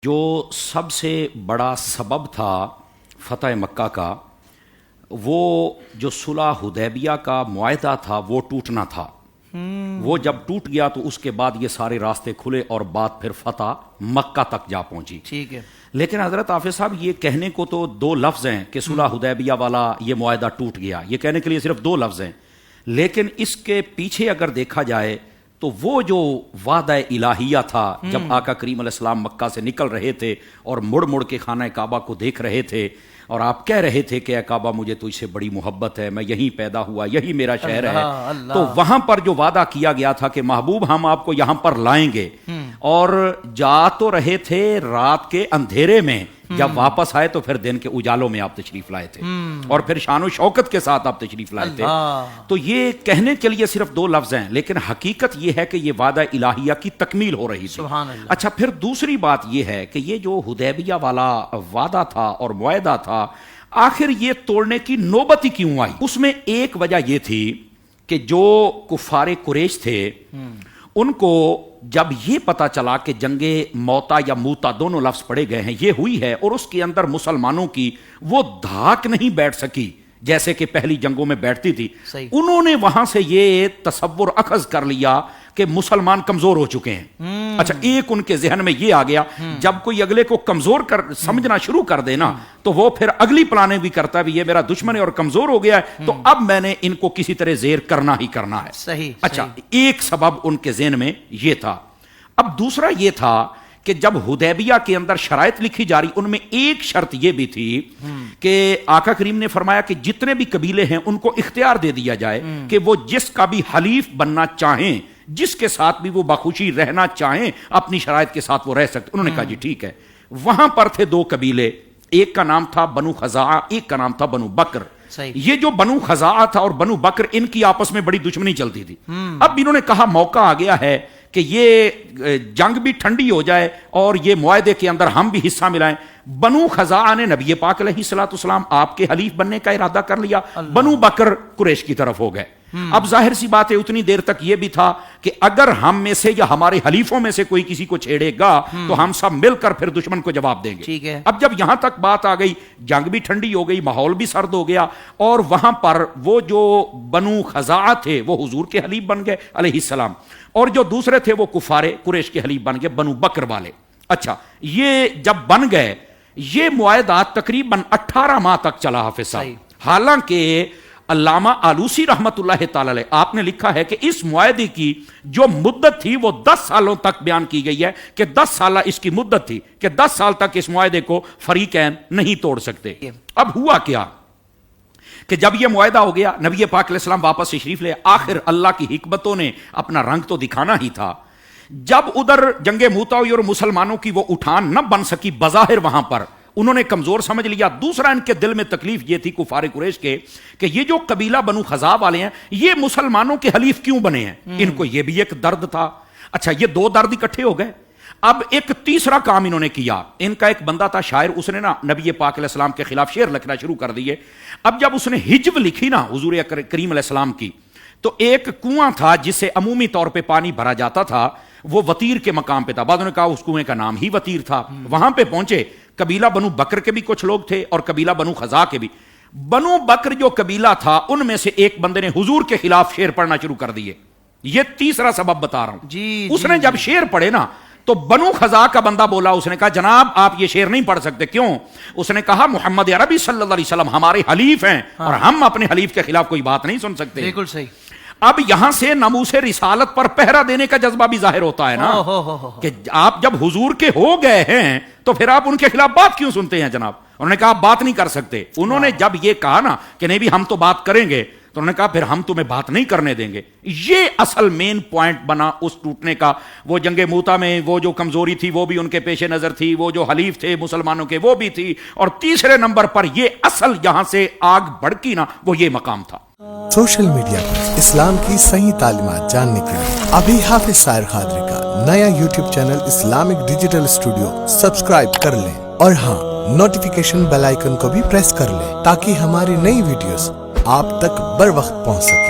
جو سب سے بڑا سبب تھا فتح مکہ کا، وہ جو صلح حدیبیہ کا معاہدہ تھا وہ ٹوٹنا تھا۔ وہ جب ٹوٹ گیا تو اس کے بعد یہ سارے راستے کھلے اور بات پھر فتح مکہ تک جا پہنچی۔ ٹھیک ہے، لیکن حضرت حافظ صاحب یہ کہنے کو تو دو لفظ ہیں کہ صلح حدیبیہ والا یہ معاہدہ ٹوٹ گیا، یہ کہنے کے لیے صرف دو لفظ ہیں، لیکن اس کے پیچھے اگر دیکھا جائے تو وہ جو وعدہ الہیہ تھا جب آقا کریم علیہ السلام مکہ سے نکل رہے تھے اور مڑ مڑ کے خانہ کعبہ کو دیکھ رہے تھے اور آپ کہہ رہے تھے کہ اے کعبہ مجھے تجھ سے بڑی محبت ہے، میں یہیں پیدا ہوا، یہی میرا شہر ہے، تو وہاں پر جو وعدہ کیا گیا تھا کہ محبوب ہم آپ کو یہاں پر لائیں گے، اور جا تو رہے تھے رات کے اندھیرے میں، جب واپس آئے تو پھر دن کے اجالوں میں آپ تشریف لائے تھے اور پھر شان و شوکت کے ساتھ آپ تشریف لائے تھے۔ تو یہ کہنے کے لیے صرف دو لفظ ہیں، لیکن حقیقت یہ ہے کہ یہ وعدہ الہیہ کی تکمیل ہو رہی تھی۔ اچھا، پھر دوسری بات یہ ہے کہ یہ جو حدیبیہ والا وعدہ تھا اور معاہدہ تھا، آخر یہ توڑنے کی نوبت ہی کیوں آئی؟ اس میں ایک وجہ یہ تھی کہ جو کفار قریش تھے ان کو جب یہ پتا چلا کہ جنگ موتا یا موتا دونوں لفظ پڑے گئے ہیں یہ ہوئی ہے، اور اس کے اندر مسلمانوں کی وہ دھاک نہیں بیٹھ سکی جیسے کہ پہلی جنگوں میں بیٹھتی تھی، انہوں نے وہاں سے یہ تصور اخذ کر لیا کہ مسلمان کمزور ہو چکے ہیں۔ اچھا، ایک ان کے ذہن میں یہ آ گیا، جب کوئی اگلے کو کمزور سمجھنا شروع کر دینا تو وہ پھر اگلی پلانیں بھی کرتا ہے، یہ میرا دشمن ہے اور کمزور ہو گیا ہے، تو اب میں نے ان کو کسی طرح زیر کرنا ہی کرنا ہے۔ اچھا، ایک سبب ان کے ذہن میں یہ تھا۔ اب دوسرا یہ تھا کہ جب حدیبیہ کے اندر شرائط لکھی جا رہی، ان میں ایک شرط یہ بھی تھی کہ آقا کریم نے فرمایا کہ جتنے بھی قبیلے ہیں ان کو اختیار دے دیا جائے کہ وہ جس کا بھی حلیف بننا چاہیں، جس کے ساتھ بھی وہ بخوشی رہنا چاہیں، اپنی شرائط کے ساتھ وہ رہ سکتے۔ انہوں نے کہا جی ٹھیک ہے۔ وہاں پر تھے دو قبیلے، ایک کا نام تھا بنو خزاعہ، ایک کا نام تھا بنو بکر۔ یہ جو بنو خزاعہ تھا اور بنو بکر، ان کی آپس میں بڑی دشمنی چلتی تھی۔ اب انہوں نے کہا موقع آ گیا ہے کہ یہ جنگ بھی ٹھنڈی ہو جائے اور یہ معاہدے کے اندر ہم بھی حصہ ملائیں۔ بنو خزاعہ نے نبی پاک علیہ الصلوۃ والسلام آپ کے حلیف بننے کا ارادہ کر لیا، بنو بکر قریش کی طرف ہو گئے۔ اب ظاہر سی بات ہے اتنی دیر تک یہ بھی تھا کہ اگر ہم میں سے یا ہمارے حلیفوں میں سے کوئی کسی کو چھیڑے گا تو ہم سب مل کر پھر دشمن کو جواب دیں گے۔ اب جب یہاں تک بات آ گئی، جنگ بھی ٹھنڈی ہو گئی، ماحول بھی سرد ہو گیا، اور وہاں پر وہ جو بنو خزاعہ تھے وہ حضور کے حلیف بن گئے علیہ السلام، اور جو دوسرے تھے وہ کفار قریش کے حلیف بن گئے، بنو بکر والے۔ اچھا، یہ جب بن گئے، یہ معاہدات تقریباً 18 ماہ تک چلا حافظ صاحب۔ حالانکہ علامہ آلوسی رحمت اللہ تعالی علیہ آپ نے لکھا ہے کہ اس معاہدے کی جو مدت تھی وہ 10 سالوں تک بیان کی گئی ہے، کہ 10 سالہ اس کی مدت تھی کہ 10 سال تک اس معاہدے کو فریقین نہیں توڑ سکتے۔ اب ہوا کیا کہ جب یہ معاہدہ ہو گیا، نبی پاک علیہ السلام واپس تشریف لے، آخر اللہ کی حکمتوں نے اپنا رنگ تو دکھانا ہی تھا۔ جب ادھر جنگ موتا ہوئی اور مسلمانوں کی وہ اٹھان نہ بن سکی بظاہر، وہاں پر انہوں نے کمزور سمجھ لیا۔ دوسرا ان کے دل میں تکلیف یہ تھی کفار قریش کے کہ یہ جو قبیلہ بنو خزاعہ والے ہیں یہ مسلمانوں کے حلیف کیوں بنے ہیں، ان کو یہ بھی ایک درد تھا۔ اچھا، یہ دو درد اکٹھے ہو گئے۔ اب ایک تیسرا کام انہوں نے کیا، ان کا ایک بندہ تھا شاعر، اس نے نا نبی پاک علیہ السلام کے خلاف شعر لکھنا شروع کر دیے۔ اب جب اس نے ہجو لکھی نا حضور کریم علیہ السلام کی، تو ایک کنواں تھا جس سے عمومی طور پہ پانی بھرا جاتا تھا، وہ وطیر کے مقام پہ تھا، بعضوں نے کہا اس کنویں کا نام ہی وطیر تھا۔ وہاں پہ پہنچے، قبیلہ بنو بکر کے بھی کچھ لوگ تھے اور قبیلہ بنو خزاعہ کے بھی۔ بنو بکر جو قبیلہ تھا ان میں سے ایک بندے نے حضور کے خلاف شعر پڑھنا شروع کر دیے۔ یہ تیسرا سبب بتا رہا ہوں۔ اس نے جب شعر پڑھے نا تو بنو خزاعہ کا بندہ بولا، اس نے کہا جناب آپ یہ شعر نہیں پڑھ سکتے۔ کیوں؟ اس نے کہا محمد عربی صلی اللہ علیہ وسلم ہمارے حلیف ہیں اور ہم اپنے حلیف کے خلاف کوئی بات نہیں سن سکتے۔ بالکل صحیح۔ اب یہاں سے ناموس رسالت پر پہرا دینے کا جذبہ بھی ظاہر ہوتا ہے نا، کہ آپ جب حضور کے ہو گئے ہیں تو پھر آپ ان کے خلاف بات کیوں سنتے ہیں جناب؟ انہوں نے کہا آپ بات نہیں کر سکتے۔ انہوں نے جب یہ کہا نا کہ نہیں بھی ہم تو بات کریں گے، تو انہوں نے کہا پھر ہم تمہیں بات نہیں کرنے دیں گے۔ یہ اصل مین پوائنٹ بنا اس ٹوٹنے کا۔ وہ جنگ موتا میں وہ جو کمزوری تھی وہ بھی ان کے پیش نظر تھی، وہ جو حلیف تھے مسلمانوں کے وہ بھی تھی، اور تیسرے نمبر پر یہ اصل یہاں سے آگ بھڑکی نا وہ یہ مقام تھا۔ سوشل میڈیا پر اسلام کی صحیح تعلیمات جاننے کے لیے ابھی حافظ سائر قادری کا نیا YouTube channel Islamic digital studio subscribe کر لیں، اور ہاں نوٹیفیکیشن بیل آئیکن کو بھی پریس کر لیں تاکہ ہماری نئی ویڈیوز آپ تک بر وقت پہنچ سکے۔